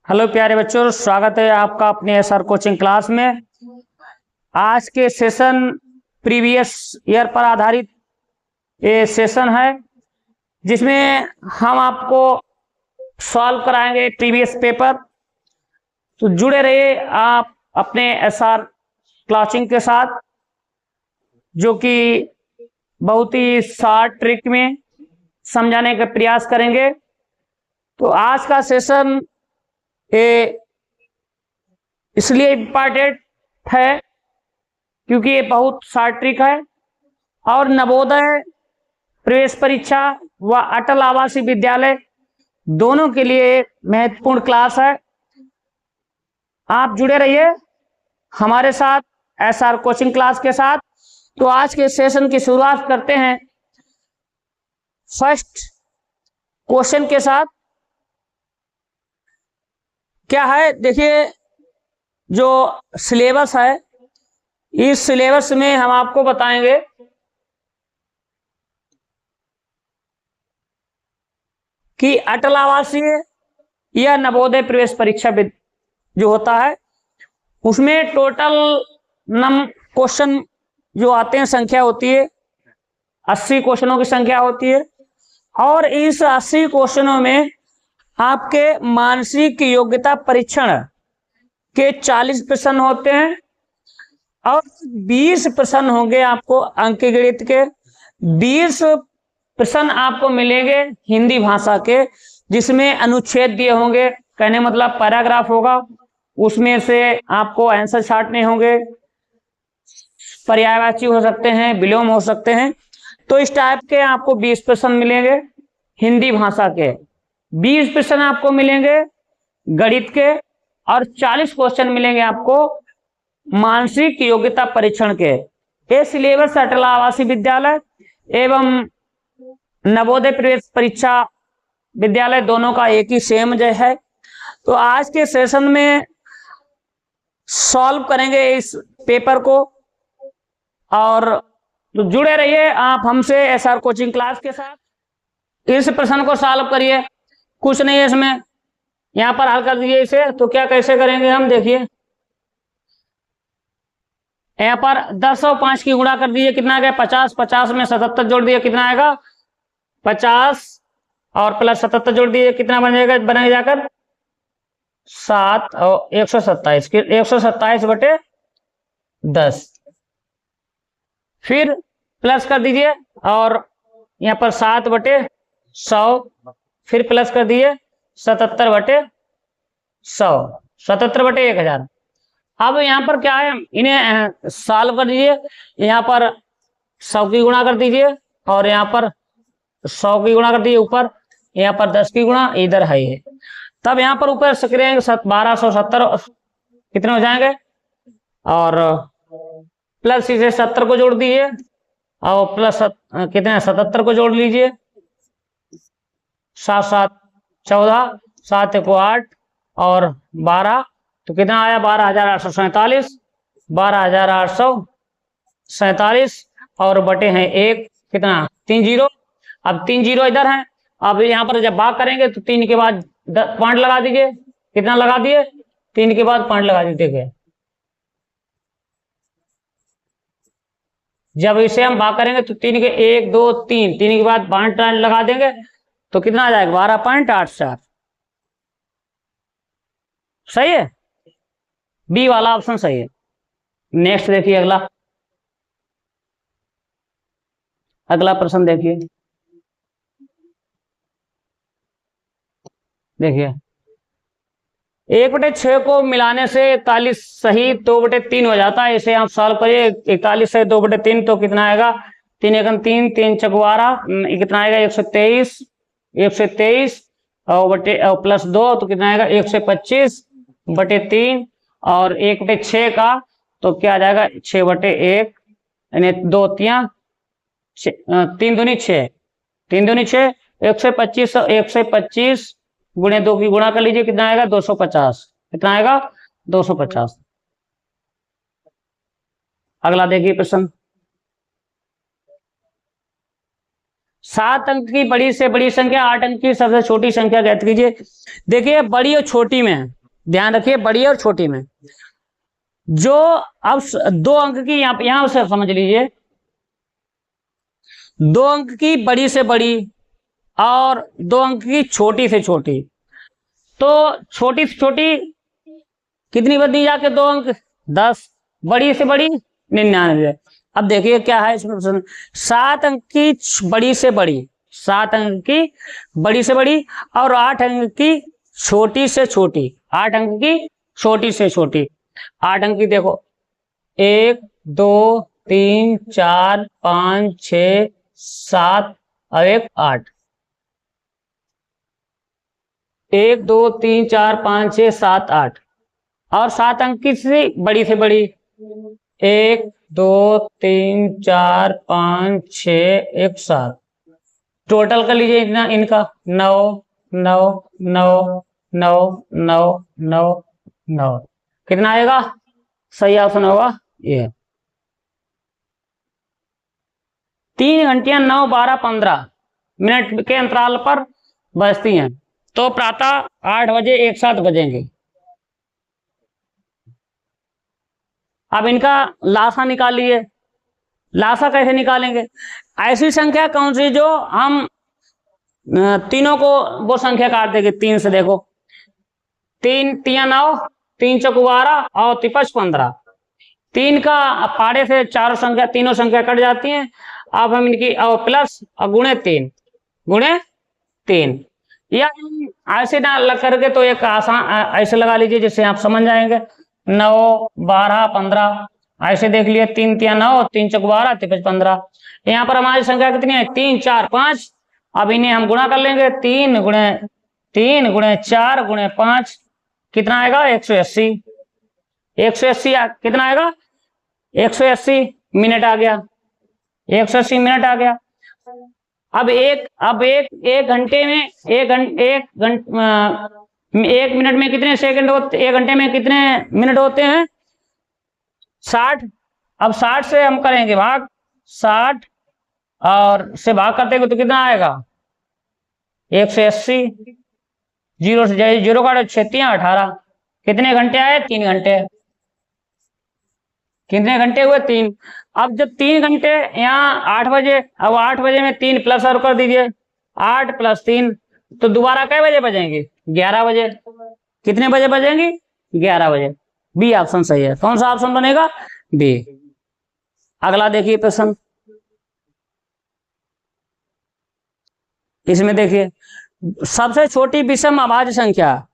Hello प्यारे बच्चों, स्वागत है आपका अपने एसआर कोचिंग क्लास में। आज के सेशन प्रीवियस ईयर पर आधारित ये सेशन है, जिसमें हम आपको सॉल्व कराएंगे प्रीवियस पेपर। तो जुड़े रहिए आप अपने एसआर क्लासिंग के साथ, जो कि बहुत ही शॉर्ट ट्रिक में समझाने का प्रयास करेंगे। तो आज का सेशन इसलिए इम्पॉर्टेंट है क्योंकि ये बहुत शॉर्ट ट्रिक है और नवोदय प्रवेश परीक्षा व अटल आवासीय विद्यालय दोनों के लिए महत्वपूर्ण क्लास है। आप जुड़े रहिए हमारे साथ एसआर कोचिंग क्लास के साथ। तो आज के सेशन की शुरुआत करते हैं फर्स्ट क्वेश्चन के साथ। क्या है, देखिए, जो सिलेबस है, इस सिलेबस में हम आपको बताएंगे कि अटल आवासीय या नवोदय प्रवेश परीक्षा जो होता है उसमें टोटल क्वेश्चन जो आते हैं, संख्या होती है 80 क्वेश्चनों की संख्या होती है। और इस 80 क्वेश्चनों में आपके मानसिक योग्यता परीक्षण के 40 प्रश्न होते हैं और 20 प्रश्न होंगे आपको अंक गणित के। 20 प्रश्न आपको मिलेंगे हिंदी भाषा के, जिसमें अनुच्छेद दिए होंगे, कहने मतलब पैराग्राफ होगा, उसमें से आपको आंसर छांटने होंगे, पर्यायवाची हो सकते हैं, विलोम हो सकते हैं। तो इस टाइप के आपको 20 प्रश्न मिलेंगे हिंदी भाषा के, 20 प्रश्न आपको मिलेंगे गणित के और 40 क्वेश्चन मिलेंगे आपको मानसिक योग्यता परीक्षण के। ये सिलेबस अटल आवासीय विद्यालय एवं नवोदय प्रवेश परीक्षा विद्यालय दोनों का एक ही सेम है। तो आज के सेशन में सॉल्व करेंगे इस पेपर को, और तो जुड़े रहिए आप हमसे एसआर कोचिंग क्लास के साथ। इस प्रश्न को सॉल्व करिए, कुछ नहीं है इसमें, यहां पर हल कर दीजिए इसे। तो क्या कैसे करेंगे हम, देखिए, यहाँ पर 10 और 5 की गुणा कर दीजिए, कितना आ गया 50। 50 में 77 जोड़ दिए, कितना आएगा 50 और प्लस 77 जोड़ दिए, कितना बन जाएगा, बनेगा जाकर 7 और 127 127 बटे 10। फिर प्लस कर दीजिए और यहाँ पर 7 बटे 100, फिर प्लस कर दिए 77 बटे 100, 77 बटे 1000। अब यहाँ पर क्या है, इन्हें सॉल्व कर दीजिए। यहाँ पर 100 की गुणा कर दीजिए और यहाँ पर 100 की गुणा कर दीजिए ऊपर, यहाँ पर 10 की गुणा इधर है ये। तब यहाँ पर ऊपर करेंगे 1270 कितने हो जाएंगे, और प्लस इसे 70 को जोड़ दीजिए और प्लस कितने 77 को जोड़ लीजिए, 7 7 14, 7 1 8 और 12, तो कितना आया 12,847, 12,847 और बटे हैं 1, कितना 3 जीरो। अब 3 जीरो इधर है। अब यहाँ पर जब भाग करेंगे तो 3 के बाद पॉइंट लगा दीजिए, कितना लगा दिए 3 के बाद पॉइंट लगा दीजिए। जब इसे हम भाग करेंगे तो 3 के 1 2 3 के बाद पॉइंट लगा देंगे तो कितना आ जाएगा 12.84। सही है, बी वाला ऑप्शन सही है। नेक्स्ट देखिए, अगला प्रश्न देखिए। देखिए 1/6 को मिलाने से 41 सही 2/3 हो जाता है। इसे आप सॉल्व करिए। 41 से 2/3 तो कितना आएगा, 3 एकम 3, 3 चक 12, कितना आएगा 123, 123 और बटे प्लस 2 तो कितना आएगा 125/3 और 1/6 का तो क्या आ जाएगा 6/1, यानी 2 3 3 दूनी 6, 3 दूनी 6, 125 गुणे 2 की गुणा कर लीजिए, कितना आएगा 250, कितना आएगा 250। अगला देखिए प्रश्न, 7 अंक की बड़ी से बड़ी संख्या 8 अंक की सबसे छोटी संख्या ज्ञात कीजिए। देखिए बड़ी और छोटी में ध्यान रखिए बड़ी और छोटी में। जो अब 2 अंक की यहां से समझ लीजिए, 2 अंक की बड़ी से बड़ी और 2 अंक की छोटी से छोटी। तो छोटी से छोटी कितनी बदली जाके 2 अंक 10, बड़ी से बड़ी 99। अब देखिए क्या है इसमें प्रश्न, 7 अंक की बड़ी से बड़ी, 7 अंक की बड़ी से बड़ी और 8 अंक की छोटी से छोटी, 8 अंक की छोटी से छोटी। 8 अंक की देखो 1 2 3 4 5 6 7 और 1 8, 1 2 3 4 5 6 7 8 और 7 अंक की बड़ी से बड़ी 1 2 3 4 5 6 1 7। टोटल कर लीजिए इनका 9 9 9 9 9 9 9, कितना आएगा? सही ऑप्शन होगा ये। 3 घंटियां 9 12 15 मिनट के अंतराल पर बजती हैं, तो प्रातः 8 बजे एक साथ बजेंगे। अब इनका लासा निकालिए। लासा कैसे निकालेंगे? ऐसी संख्या कौन सी जो हम तीनों को वो संख्या काट देंगे 3 से। देखो 3 तिया 9, 3 चौक 12 और 3 15। 3 का पाड़े से चारों संख्या, तीनों संख्या कट जाती हैं। अब हम इनकी प्लस और गुणे 3 या ऐसे ना लग करके तो एक आसान ऐसे लगा लीजिए जिससे आप समझ जाएंगे। 9 12 15 ऐसे देख लिए, 3 तिया 9, 3 चौक 12, 3 15। यहाँ पर हमारी संख्या कितनी है? 3 4 5। अब इन्हें हम गुणा कर लेंगे, 3 गुणे 4 गुणे 5 कितना आएगा? 180। 180 कितना आएगा? 180 मिनट आ गया। 180 मिनट आ गया। अब एक घंटे में एक मिनट में कितने सेकंड होते, 1 घंटे में कितने मिनट होते हैं? 60। अब 60 से हम करेंगे भाग, 60 और से भाग करते हैं तो कितना आएगा? 180। 0 से 0 काटो, 6 तिया 18। कितने घंटे आए? 3 घंटे। कितने घंटे हुए? 3। अब जब 3 घंटे यहाँ 8 बजे, अब 8 बजे में 3 प्लस और कर दीजिए, 8 + 3 तो दोबारा कै बजे बजेंगे? 11 बजे। कितने बजे बजेंगी? 11 बजे। बी ऑप्शन सही है। कौन सा ऑप्शन बनेगा? बी। अगला देखिए प्रश्न, इसमें देखिए सबसे छोटी विषम अभाज्य संख्या,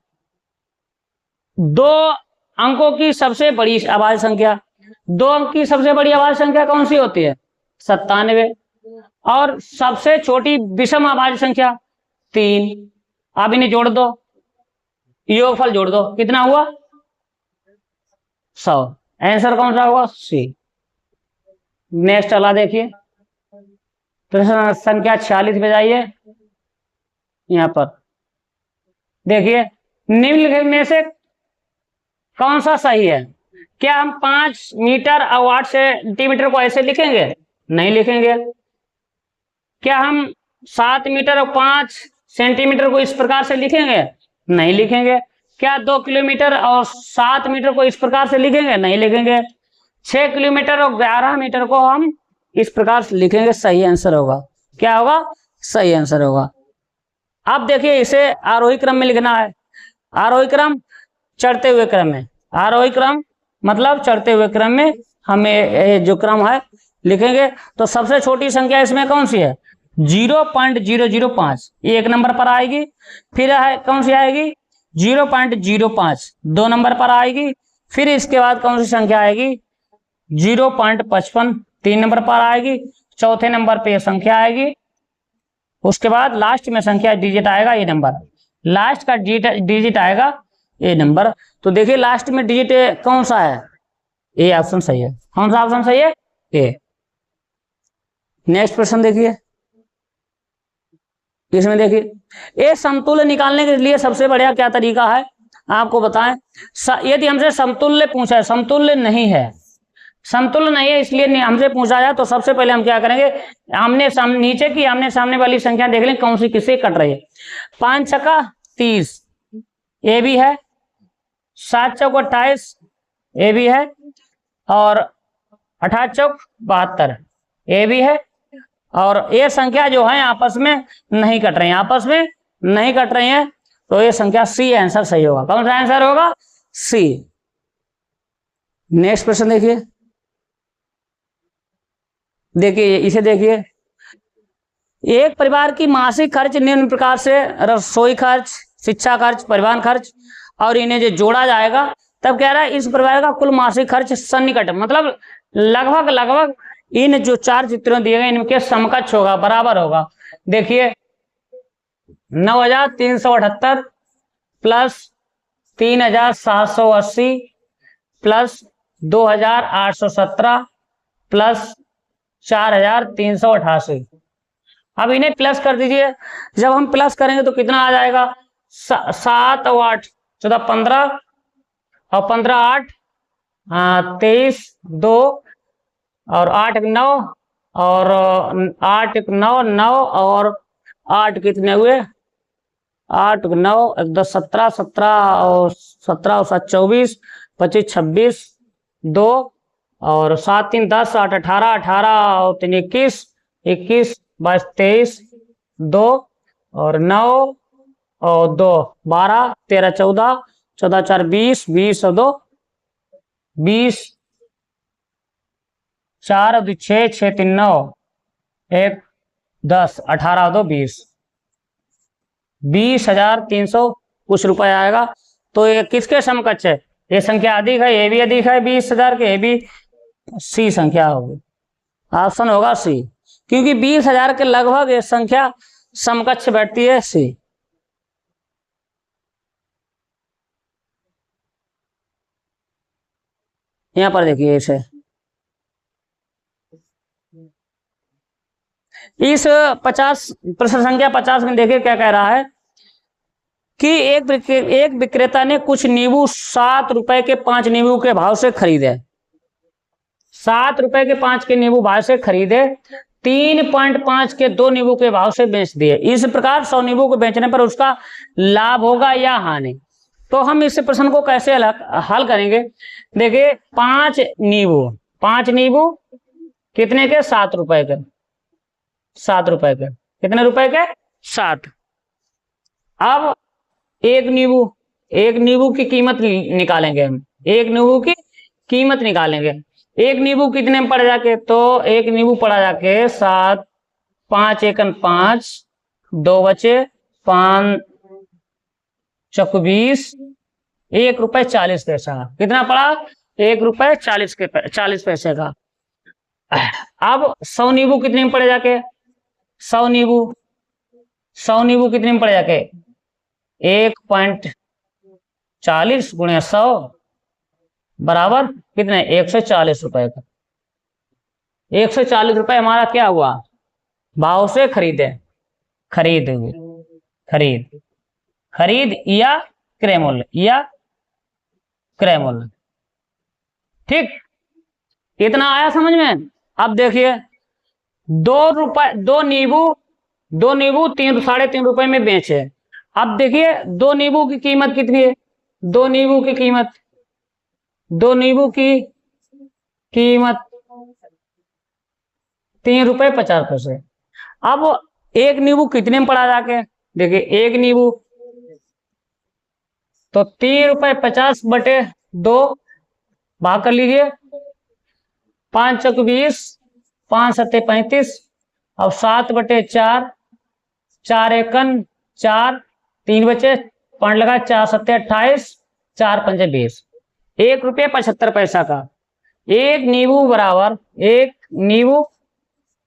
2 अंकों की सबसे बड़ी अभाज्य संख्या। 2 अंक की सबसे बड़ी अभाज्य संख्या कौन सी होती है? 97। और सबसे छोटी विषम अभाज्य संख्या 3। अब इन्हें जोड़ दो, योगफल जोड़ दो, कितना हुआ? 100। आंसर कौन सा होगा? सी। नेक्स्ट अगला देखिए, प्रश्न संख्या 46 पे जाइए। यहां पर देखिए निम्नलिखित में से कौन सा सही है? क्या हम 5 मीटर और 8 सेंटीमीटर को ऐसे लिखेंगे? नहीं लिखेंगे। क्या हम 7 मीटर और 5 सेंटीमीटर को इस प्रकार से लिखेंगे? नहीं लिखेंगे। क्या 2 किलोमीटर और 7 मीटर को इस प्रकार से लिखेंगे? नहीं लिखेंगे। 6 किलोमीटर और 11 मीटर को हम इस प्रकार से लिखेंगे। सही आंसर होगा, क्या होगा? सही आंसर होगा। अब देखिए इसे आरोही क्रम में लिखना है। आरोही क्रम चढ़ते हुए क्रम में, आरोही क्रम मतलब चढ़ते हुए क्रम में हमें जो क्रम है लिखेंगे। तो सबसे छोटी संख्या इसमें कौन सी है? 0.005, ये 1 नंबर पर आएगी। फिर है कौन सी आएगी? 0.05 2 नंबर पर आएगी। फिर इसके बाद कौन सी संख्या आएगी? 0.55 3 नंबर पर आएगी। चौथे नंबर पे संख्या आएगी। उसके बाद लास्ट में संख्या डिजिट आएगा, ये नंबर लास्ट का डिजिट आएगा, ये नंबर। तो देखिए लास्ट में डिजिट कौन सा है? ए ऑप्शन सही है। कौन सा ऑप्शन सही है? ए। नेक्स्ट प्रश्न देखिए, इसमें देखिए ए समतुल्य निकालने के लिए सबसे बढ़िया क्या तरीका है आपको बताएं। यदि हमसे समतुल्य पूछा है, समतुल्य नहीं है, समतुल्य नहीं है इसलिए हमसे पूछा जाए, तो सबसे पहले हम क्या करेंगे? आमने सामने, नीचे की आमने सामने वाली संख्या देख लें कौन सी किससे कट रही है। 5 छक्का 30, ये भी है। 7 चौक 28, ये भी है, और 18 चौक 72, ये भी है। और ये संख्या जो है आपस में नहीं कट रही है, आपस में नहीं कट रही है, तो ये संख्या सी आंसर सही होगा। कौन सा आंसर होगा? सी। नेक्स्ट प्रश्न देखिए, देखिए इसे देखिए, एक परिवार की मासिक खर्च निम्न प्रकार से, रसोई खर्च, शिक्षा खर्च, परिवहन खर्च, और इन्हें जो जोड़ा जाएगा तब कह रहा है इस परिवार का कुल मासिक खर्च सन्निकट, मतलब लगभग लगभग इन जो 4 चित्रों दिए गए इनके समकक्ष होगा, बराबर होगा। देखिए 9,378 प्लस 3,780 प्लस 2,817 प्लस 4,388। अब इन्हें प्लस कर दीजिए, जब हम प्लस करेंगे तो कितना आ जाएगा? 7 और 8 14 15, और 15 8 23 2, और 8 9, और 8 9 9, और 8 कितने हुए? 8 9 10 17 17, और 17 और 7 24, 25 26 2, और 7 3 10, 8 18 18, और 3 21 21 22 23 2, और 9 और 2 12 13 14 14 4 20 20 और 2 20, 4 और 2 6 6 3 9 1 10 18 और 2 20, 20,300 कुछ रुपए आएगा। तो ये किसके समकक्ष है? ये संख्या अधिक है, ये भी अधिक है 20,000 के, ये भी सी संख्या होगी। ऑप्शन होगा सी, क्योंकि 20,000 के लगभग ये संख्या समकक्ष बैठती है, सी। यहां पर देखिए इसे, इस 50 प्रश्न संख्या 50 में देखिए क्या कह रहा है कि एक विक्रेता ने कुछ नींबू 7 रुपए के 5 नींबू के भाव से खरीदे, 7 रुपए के 5 के नींबू भाव से खरीदे, 3.5 के 2 नींबू के भाव से बेच दिए। इस प्रकार 100 नींबू को बेचने पर उसका लाभ होगा या हानि? तो हम इस प्रश्न को कैसे हल करेंगे? देखिए 5 नींबू कितने के? 7 रुपए के, 7 रुपए के, कितने रुपए के? 7। अब एक नींबू की कीमत निकालेंगे हम, एक नींबू की कीमत निकालेंगे। एक नींबू कितने में पड़ जाके? तो एक नींबू पड़ा जाके 7, 5 एकन 5, 2 बचे 5 चौक 20, 1 रुपए 40 पैसा। कितना पड़ा? 1 रुपए 40 पैसे का। अब 100 नींबू कितने में पड़े जाके? 100 नींबू कितने में पड़े जाके? 1.40 गुणे 100 बराबर कितने? 140 रुपए का। 140 रुपए हमारा क्या हुआ? भाव से खरीद या क्रय मूल्य, ठीक, इतना आया समझ में? अब देखिए 2 नींबू 3 3.5 रुपए में बेचे। अब देखिए 2 नींबू की कीमत कितनी है? 2 नींबू की कीमत 3 रुपए 50 पैसे। अब एक नींबू कितने में पड़ा जाके? देखिए एक नींबू तो 3 रुपए 50 बटे 2 भाग कर लीजिए, 5 चौक 20, 5 सत्ते 35, अब 7 बटे 4, 4 एकन 4, 3 बचे 5 लगा, 4 सत्ते 28, 4 पंजे 20, 1 रुपये 75 पैसा का एक नींबू बराबर, एक नींबू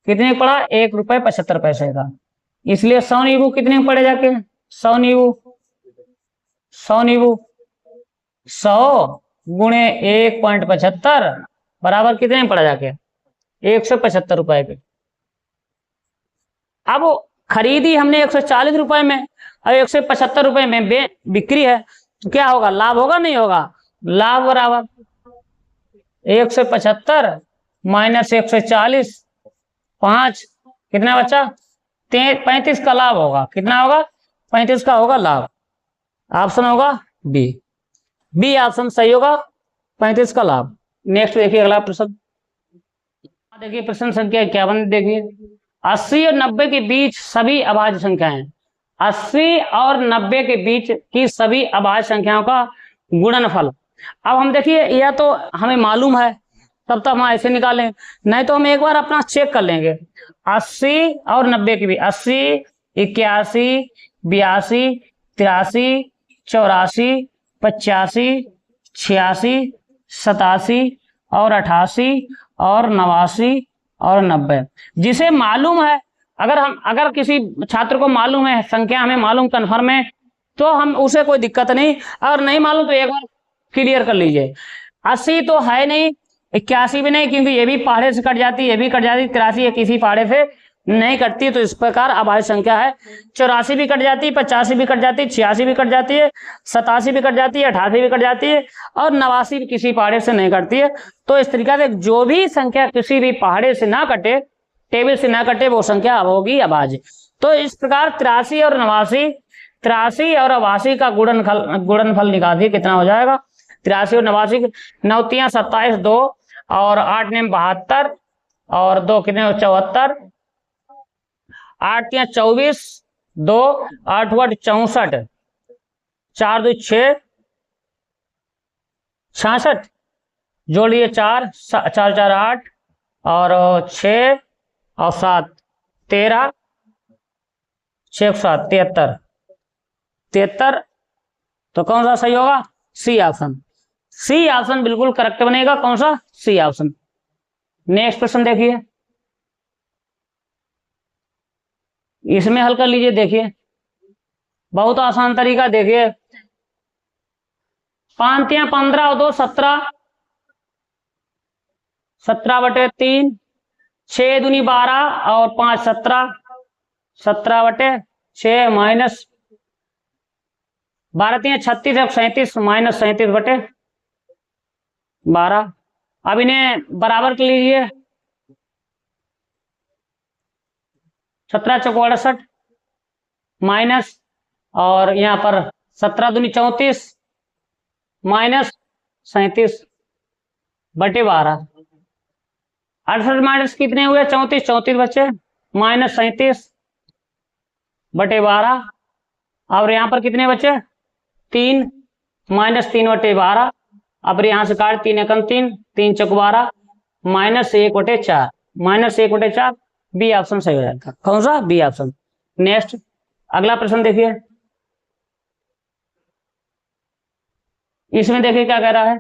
कितने पड़ा? 1 रुपये 75 पैसे का। इसलिए 100 नींबू कितने पड़े जाके? 100 नींबू 100 गुणे 1.75 बराबर कितने में पड़ा जाके? 175 रुपए के। अब खरीदी हमने 140 रुपए में और 175 रुपए में बिक्री है, तो क्या होगा? लाभ होगा नहीं होगा? लाभ बराबर 175 माइनस 140, 5 कितना बचा? 35 का लाभ होगा। कितना होगा? 35 का होगा लाभ। ऑप्शन होगा बी। बी ऑप्शन सही होगा 35 का लाभ। नेक्स्ट देखिए अगला प्रश्न, देखिए प्रश्न संख्या 51, देखिए 80 और 90 के बीच सभी अभाज्य संख्याएं, 80 और 90 के बीच की सभी अभाज्य संख्याओं का गुणनफल। अब हम देखिए यह तो हमें मालूम है, तब तक हम ऐसे निकालें, नहीं तो हम एक बार अपना चेक कर लेंगे। 80 और 90 के बीच 80, 81, 82, 83, 84, 85, 86, 87 और 88 और 89 और 90, जिसे मालूम है, अगर किसी छात्र को मालूम है संख्या, हमें मालूम कन्फर्म है, तो हम उसे कोई दिक्कत नहीं, अगर नहीं मालूम तो एक बार क्लियर कर लीजिए। 80 तो है नहीं, 81 भी नहीं, क्योंकि ये भी पहाड़े से कट जाती है, ये भी कट जाती है, 83 ये किसी पहाड़े से नहीं कटती, तो इस प्रकार अभाज्य संख्या है। 84 भी कट जाती है, 85 भी कट जाती है, 86 भी कट जाती है, 87 भी कट जाती है, 88 भी कट जाती है, और 89 भी किसी पहाड़े से नहीं कटती है। तो इस तरीके से जो भी संख्या किसी भी पहाड़े से ना कटे, टेबल से ना कटे, वो संख्या होगी अभाज्य। तो इस प्रकार 83 और 89, 83 और 88 का गुणनफल निकाल दिए, कितना हो जाएगा 83 और 89, 9 तियां 27, 2 और 8 ने 72 और 2 कितने 74, 8 तियां 24, 2 8 8 64, 4 2 6 66, जोड़िए 4 4 4 8 और 6 और 7 13, 6 7 73, 73, तो कौन सा सही होगा, सी ऑप्शन। सी ऑप्शन बिल्कुल करेक्ट बनेगा, कौन सा, सी ऑप्शन। नेक्स्ट क्वेश्चन देखिए, इसमें हल कर लीजिए, देखिए बहुत आसान तरीका, देखिए 5 तियां 15 और 2 17, 17/3, 6 दूनी 12 और 5 17, 17/6 माइनस 12 तियां 36 और 37 माइनस 37/12। अब इन्हें बराबर कर लीजिए, 17 चौको 68 माइनस, और यहाँ पर 17 दूनी 34 माइनस 37/12। 68 माइनस कितने हुए, 34, 34 बचे, माइनस 37/12। और यहाँ पर कितने बचे, 3 माइनस 3/12। अब यहाँ से काट, 3 एकम 3, 3 चौक 12 माइनस 1/4, माइनस 1/4, बी ऑप्शन सही हो जाएगा, कौन सा, बी ऑप्शन। नेक्स्ट अगला प्रश्न देखिए, इसमें देखिए क्या कह रहा है,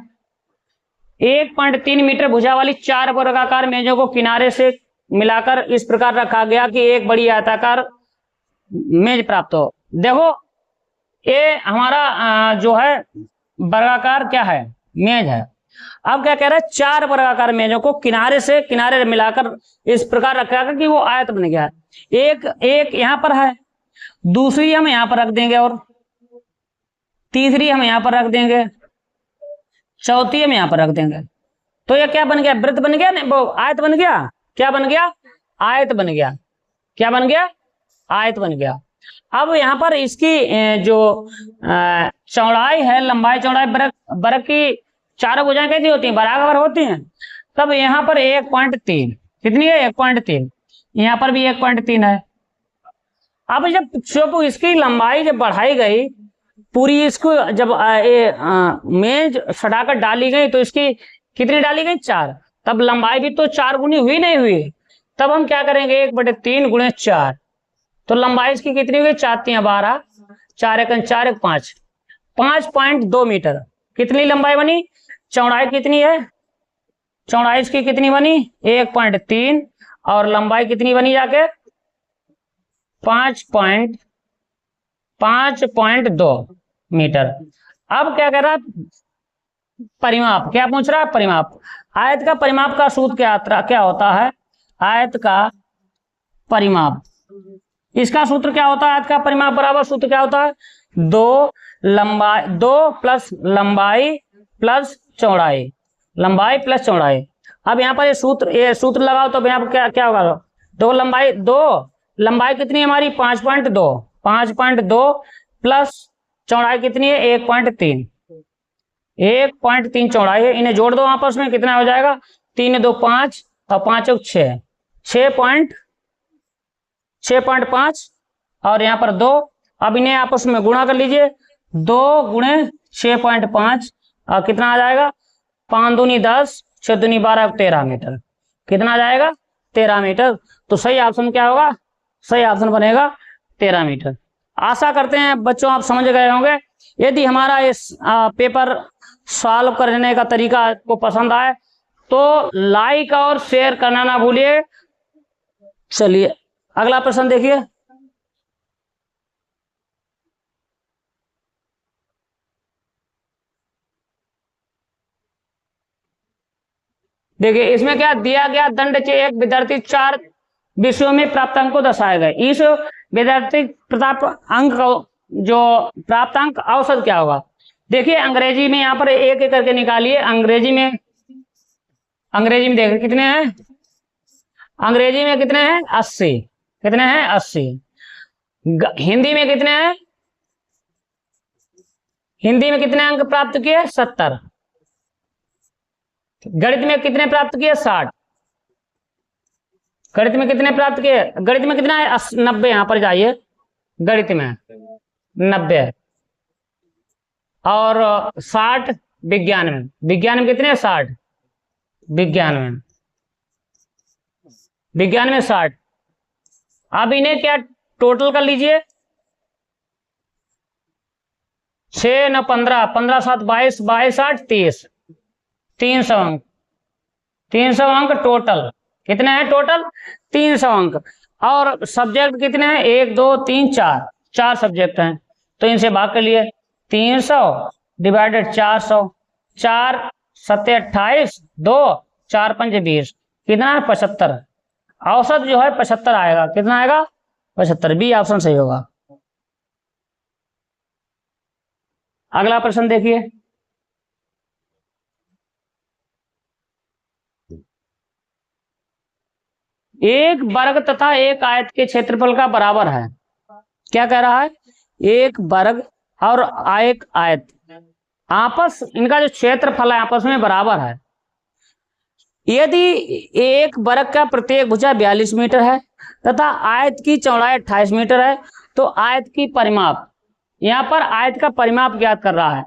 1.3 मीटर भुजा वाली 4 वर्गाकार मेजों को किनारे से मिलाकर इस प्रकार रखा गया कि एक बड़ी आयताकार मेज प्राप्त हो। देखो ये हमारा जो है वर्गाकार क्या है, मेज है। अब क्या कह रहा है, 4 वर्गाकार मेजों को किनारे मिलाकर इस प्रकार रखा गया कि वो आयत बन गया। एक यहां पर है, दूसरी हम यहां पर रख देंगे, और तीसरी हम यहां पर रख देंगे, चौथी हम यहां पर रख देंगे। तो ये क्या बन गया, वृत्त बन गया, वो आयत बन गया, क्या बन गया, आयत बन गया, क्या बन गया, आयत बन गया। अब यहाँ पर इसकी जो चौड़ाई है, लंबाई चौड़ाई बर्ग की चारों भुजाएं कैसी होती हैं, बराबर होती हैं। तब यहाँ पर 1.3 कितनी है, 1.3, यहाँ पर भी 1.3 है। अब जब इसकी लंबाई जब बढ़ाई गई पूरी, इसको जब मेज सटाकर डाली गई, तो इसकी कितनी डाली गई, 4। तब लंबाई भी तो 4 गुनी हुई नहीं हुई, तब हम क्या करेंगे, 1/3 गुणे 4, तो लंबाई इसकी कितनी हुई, 4 तियां 12, 4 एकम 4 एक 5, 5.2 मीटर कितनी लंबाई बनी। चौड़ाई कितनी है, चौड़ाई इसकी कितनी बनी 1.3, और लंबाई कितनी बनी जाके 5.2 मीटर। अब क्या कर रहा है, परिमाप, क्या पूछ रहा है, परिमाप। आयत का परिमाप का सूत्र क्या होता है, आयत का परिमाप, इसका सूत्र क्या होता है, आयत का परिमाप बराबर सूत्र क्या होता है, 2 प्लस लंबाई प्लस चौड़ाई, लंबाई प्लस चौड़ाई। अब यहाँ पर ये सूत्र लगाओ, तो यहाँ पर क्या होगा, 2 लंबाई कितनी है हमारी 5.2 प्लस चौड़ाई कितनी है 1.3, 1.3 चौड़ाई है, इन्हें जोड़ दो आपस में, कितना हो जाएगा, 3 2 5 और 5 6, 6.5 और यहाँ पर 2। अब इन्हें आपस में गुणा कर लीजिए, 2 गुणे 6.5 और कितना आ जाएगा, 5 दूनी 10, 6 दूनी 12, 13 मीटर। कितना आ जाएगा, 13 मीटर। तो सही ऑप्शन क्या होगा, सही ऑप्शन बनेगा 13 मीटर। आशा करते हैं बच्चों आप समझ गए होंगे। यदि हमारा इस पेपर सॉल्व करने का तरीका आपको पसंद आए तो लाइक और शेयर करना ना भूलिए। चलिए अगला प्रश्न देखिए। देखिए इसमें क्या दिया गया, दंड एक विद्यार्थी 4 विषयों में प्राप्त अंक को दर्शाए गए। इस विद्यार्थी प्राप्त अंक जो प्राप्त अंक औसत क्या होगा। देखिए अंग्रेजी में यहाँ पर एक एक करके निकालिए। अंग्रेजी में देखिए कितने हैं, अंग्रेजी में कितने हैं, 80। कितने हैं, 80। हिंदी में कितने हैं, हिंदी में कितने अंक प्राप्त किए, 70। गणित में कितने प्राप्त किए, 60। गणित में कितने प्राप्त किए, गणित में कितना है, 90। यहां पर जाइए, गणित में 90 और 60 विज्ञान में। विज्ञान में कितने, 60। विज्ञान में 60। अब इन्हें क्या टोटल कर लीजिए, 6 9 15, 15 7 22, 22 8 30, 300 अंक। 300 अंक टोटल। कितने हैं टोटल, 300 अंक। और सब्जेक्ट कितने हैं, 1 2 3 4, 4 सब्जेक्ट हैं। तो इनसे भाग कर लिए, 300 डिवाइडेड 400, 4 7 28, 2 4 5 20, कितना है, 75। औसत जो है 75 आएगा। कितना आएगा, 75। बी ऑप्शन सही होगा। अगला प्रश्न देखिए। एक वर्ग तथा एक आयत के क्षेत्रफल का बराबर है। क्या कह रहा है, एक वर्ग और एक आयत आपस, इनका जो क्षेत्रफल है आपस में बराबर है। यदि एक वर्ग का प्रत्येक भुजा 42 मीटर है तथा आयत की चौड़ाई 28 मीटर है, तो आयत की परिमाप, यहां पर आयत का परिमाप ज्ञात कर रहा है।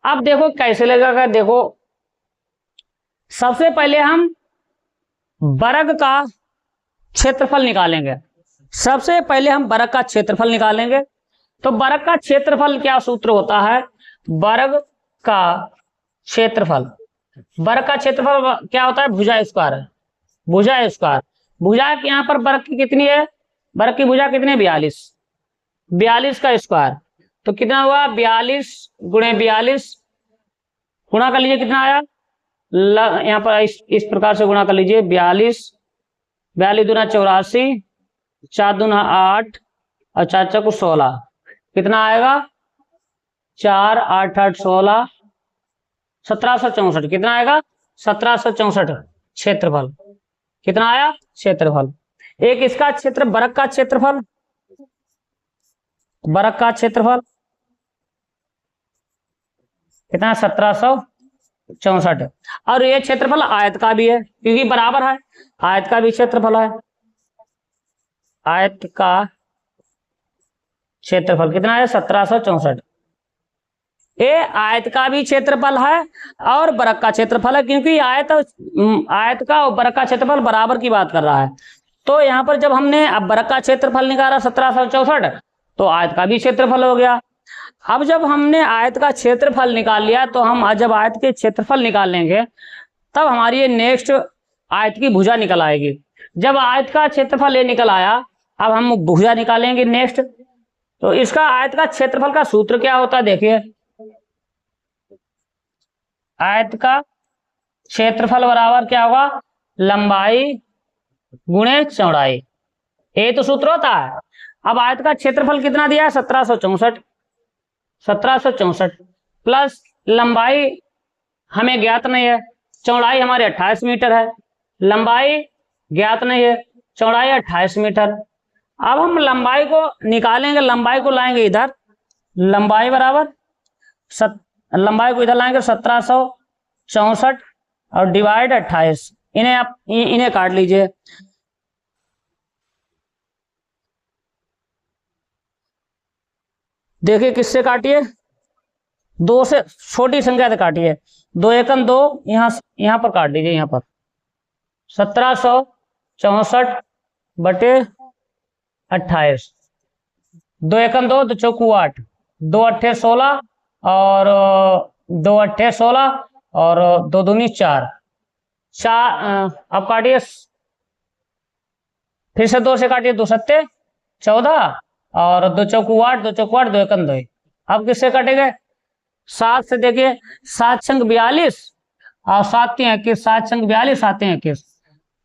अब देखो कैसे लगेगा, देखो सबसे पहले हम वर्ग का क्षेत्रफल निकालेंगे। सबसे पहले हम वर्ग का क्षेत्रफल निकालेंगे। तो वर्ग का क्षेत्रफल क्या सूत्र होता है, वर्ग का क्षेत्रफल, वर्ग का क्षेत्रफल क्या होता है, भुजा स्क्वायर। भुजा स्क्वायर, भुजा यहाँ पर वर्ग की कितनी है, वर्ग की भुजा कितनी है, 42। 42 का स्क्वायर तो कितना हुआ, 42 गुणे 42, गुणा कर लीजिए, कितना आया, यहाँ पर इस प्रकार से गुणा कर लीजिए, 42 दूना 84, 4 दूना 8 और 4 चौको 16, कितना आएगा, 4 8 8 16, 1764। कितना आएगा, 1764 क्षेत्रफल। कितना आया, क्षेत्रफल। एक इसका क्षेत्र, वर्ग का क्षेत्रफल, वर्ग का क्षेत्रफल कितना, 1764। और ये क्षेत्रफल आयत का भी है क्योंकि बराबर है, आयत का भी क्षेत्रफल है। आयत का क्षेत्रफल कितना है, 1764। ये आयत का भी क्षेत्रफल है और वर्ग का क्षेत्रफल है, क्योंकि आयत का और वर्ग का क्षेत्रफल बराबर की बात कर रहा है। तो यहाँ पर जब हमने अब वर्ग का क्षेत्रफल निकाला 1764, तो आयत का भी क्षेत्रफल हो गया। अब जब हमने आयत का क्षेत्रफल निकाल लिया, तो हम जब आयत के क्षेत्रफल निकालेंगे तब हमारी ये नेक्स्ट आयत की भुजा निकल आएगी। जब आयत का क्षेत्रफल ये निकल आया, अब हम भुजा निकालेंगे नेक्स्ट। तो इसका आयत का क्षेत्रफल का सूत्र क्या होता है, देखिए, आयत का क्षेत्रफल बराबर क्या होगा, लंबाई गुणे चौड़ाई, ये तो सूत्र होता है। अब आयत का क्षेत्रफल कितना दिया है, 1764। 1764 प्लस लंबाई हमें ज्ञात नहीं है, चौड़ाई हमारे 28 मीटर है, लंबाई ज्ञात नहीं है, चौड़ाई 28 मीटर। अब हम लंबाई को निकालेंगे, लंबाई को लाएंगे इधर, लंबाई बराबर लंबाई को इधर लाएंगे 1764 और डिवाइड 28, इन्हें आप इन्हें काट लीजिए। देखिए किससे काटिए, 2 से, छोटी संख्या से काटिए। 2 एकम 2, यहाँ पर काट दीजिए, यहाँ पर 1764 बटे 28, 2 एकम 2, 2 चौकू 8, 2 अट्ठे 16 और 2 अट्ठे 16 और 2 दूनी 4, अब काटिए, फिर से 2 से काटिए, 2 सत्ते 14 और 2 चौकू 8, 2 चौकू 8, 2 एकम 2। अब किससे कटेंगे, 7 से, देखिए 7 छंग 42 और 7 3 21, 7 छंग 42, 7 3 21।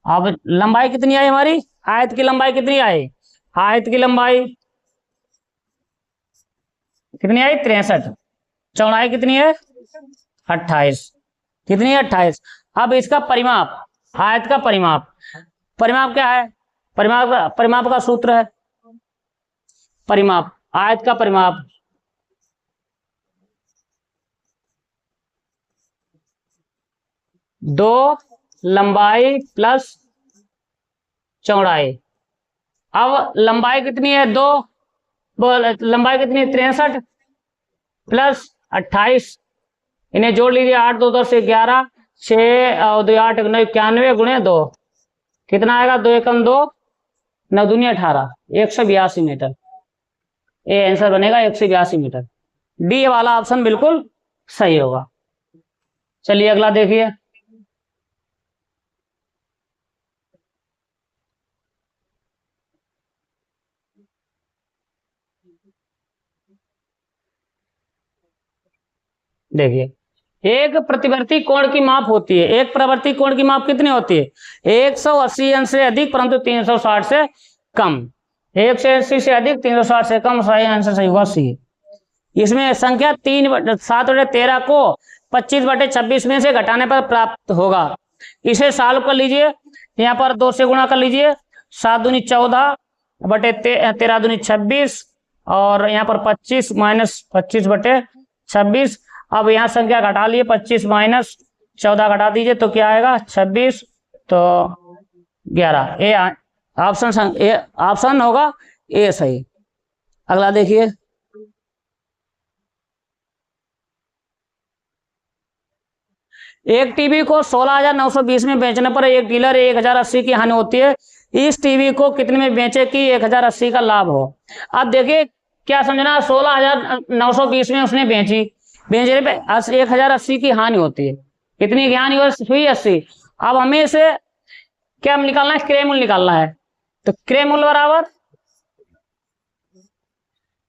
अब लंबाई कितनी आई हमारी, आयत की लंबाई कितनी आई, आयत की लंबाई कितनी आई 63, चौड़ाई कितनी है 28, कितनी है 28। अब इसका परिमाप, आयत का परिमाप, परिमाप क्या है, परिमाप का सूत्र है, परिमाप, आयत का परिमाप दो लंबाई प्लस चौड़ाई। अब लंबाई कितनी है 2, लंबाई कितनी है 63 प्लस 28, इन्हें जोड़ लीजिए, 8 2 10 11, 6 और 2 8 9 91 गुणे 2, कितना आएगा, 2 एकम 2, 9 दूनी 18, 182 मीटर। ये आंसर बनेगा 182 मीटर। डी वाला ऑप्शन बिल्कुल सही होगा। चलिए अगला देखिए, देखिए एक प्रतिवर्ती कोण की माप होती है, एक प्रवर्ती कोण की माप कितनी होती है, 180 अंश से अधिक परंतु 360 से कम, 180 से अधिक 360 से कम, सही आंसर सही होगा सी। इसमें संख्या 7/13 को 25/26 में से घटाने पर प्राप्त होगा। इसे सॉल्व कर लीजिए, यहाँ पर 2 से गुणा कर लीजिए, 7 दूनी 14 बटे 13 दूनी 26 और यहाँ पर 25 माइनस 25/26। अब यहाँ संख्या घटा लिए, 25 माइनस 14 घटा दीजिए तो क्या आएगा 26, तो 11, ए ऑप्शन होगा ए सही। अगला देखिए, एक टीवी को 16,920 में बेचने पर एक डीलर 1,080 की हानि होती है, इस टीवी को कितने में बेचे कि 1,080 का लाभ हो। अब देखिए क्या समझना, 16,920 में उसने बेचने पे 1,080 की हानि होती है, कितनी की हानि हुई 80। अब हमें इसे क्या निकालना है, क्रय मूल्य निकालना है, तो क्रय मूल्य बराबर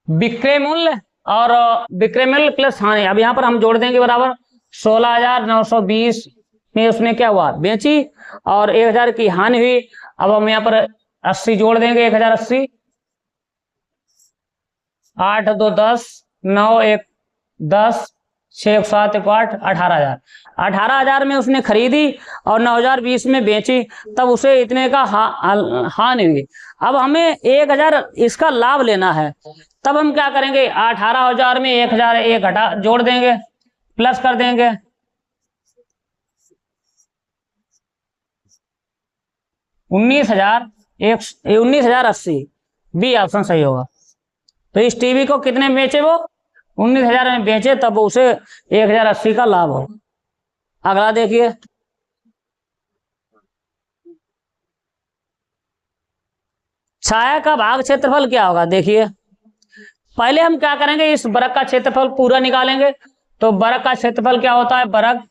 विक्रय मूल्य और विक्रय मूल्य प्लस हानि। अब यहाँ पर हम जोड़ देंगे बराबर 16,920 में उसने क्या हुआ बेची और 1,000 की हानि हुई। अब हम यहाँ पर 80 जोड़ देंगे, 1,080, 8 2 10, 9 1 10, 6 7 1 8, 18,000। 18,000 में उसने खरीदी और 9,020 में बेची, तब उसे इतने का हानि हुई। अब हमें 1,000 इसका लाभ लेना है, तब हम क्या करेंगे, 18,000 में 1,000 एक घटा जोड़ देंगे, प्लस कर देंगे, 19,080, बी ऑप्शन सही होगा। तो इस टीवी को कितने में बेचे, वो 19,000 में बेचे, तब उसे 1,080 का लाभ हो। अगला देखिए, छाया का भाग क्षेत्रफल क्या होगा। देखिए पहले हम क्या करेंगे, इस वर्ग का क्षेत्रफल पूरा निकालेंगे। तो वर्ग का क्षेत्रफल क्या होता है, वर्ग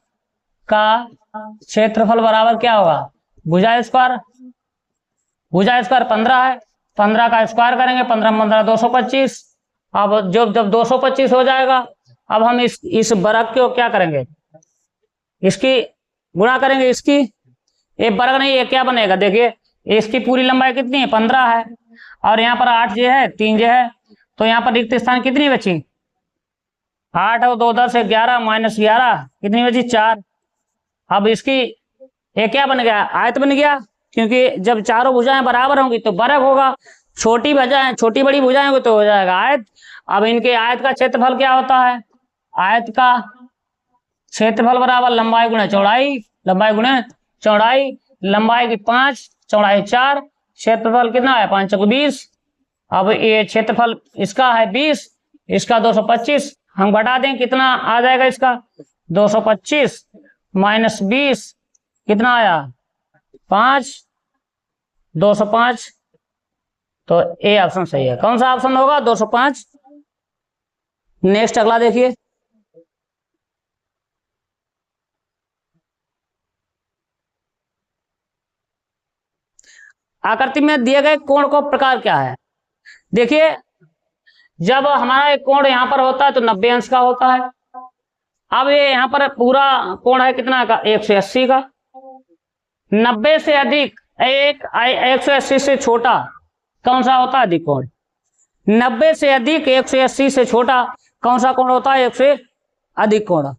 का क्षेत्रफल बराबर क्या होगा, भुजा स्क्वायर, भुजा स्क्वायर 15 है, 15 का स्क्वायर करेंगे, 15 15 225। अब जब 225 हो जाएगा, अब हम इस वर्ग को क्या करेंगे, इसकी गुणा करेंगे, इसकी, ये वर्ग नहीं ये क्या बनेगा, देखिए इसकी पूरी लंबाई कितनी है 15 है और यहाँ पर 8 जे है, 3 जे है, तो यहाँ पर रिक्त स्थान कितनी बची, 8 और 2 10 11 माइनस 11 कितनी बची 4। अब इसकी ये क्या बन गया, आयत बन गया, क्योंकि जब चारों भुजाएं बराबर होंगी तो वर्ग होगा, छोटी भुजाएं छोटी बड़ी भुजाएं होगी तो हो जाएगा आयत। अब इनके आयत का क्षेत्रफल क्या होता है, आयत का क्षेत्रफल बराबर लंबाई गुणे चौड़ाई, लंबाई गुणे चौड़ाई, लंबाई की 5, चौड़ाई 4, क्षेत्रफल कितना है 5 चौको 20। अब ये क्षेत्रफल इसका है 20, इसका 225, हम घटा दें कितना आ जाएगा इसका 225 माइनस 20 कितना आया 5, 205। तो ए ऑप्शन सही है। कौन सा ऑप्शन होगा 205। नेक्स्ट अगला देखिए, आकृति में दिए गए कोण का प्रकार क्या है। देखिए जब हमारा एक कोण यहां पर होता है तो 90 अंश का होता है। अब ये यहां पर पूरा कोण है कितना का 180 का। 90 से अधिक 180 से छोटा कौन सा होता है अधिक कोण। 90 से अधिक 180 से छोटा कौन सा कोण होता है 1 से अधिक कोण।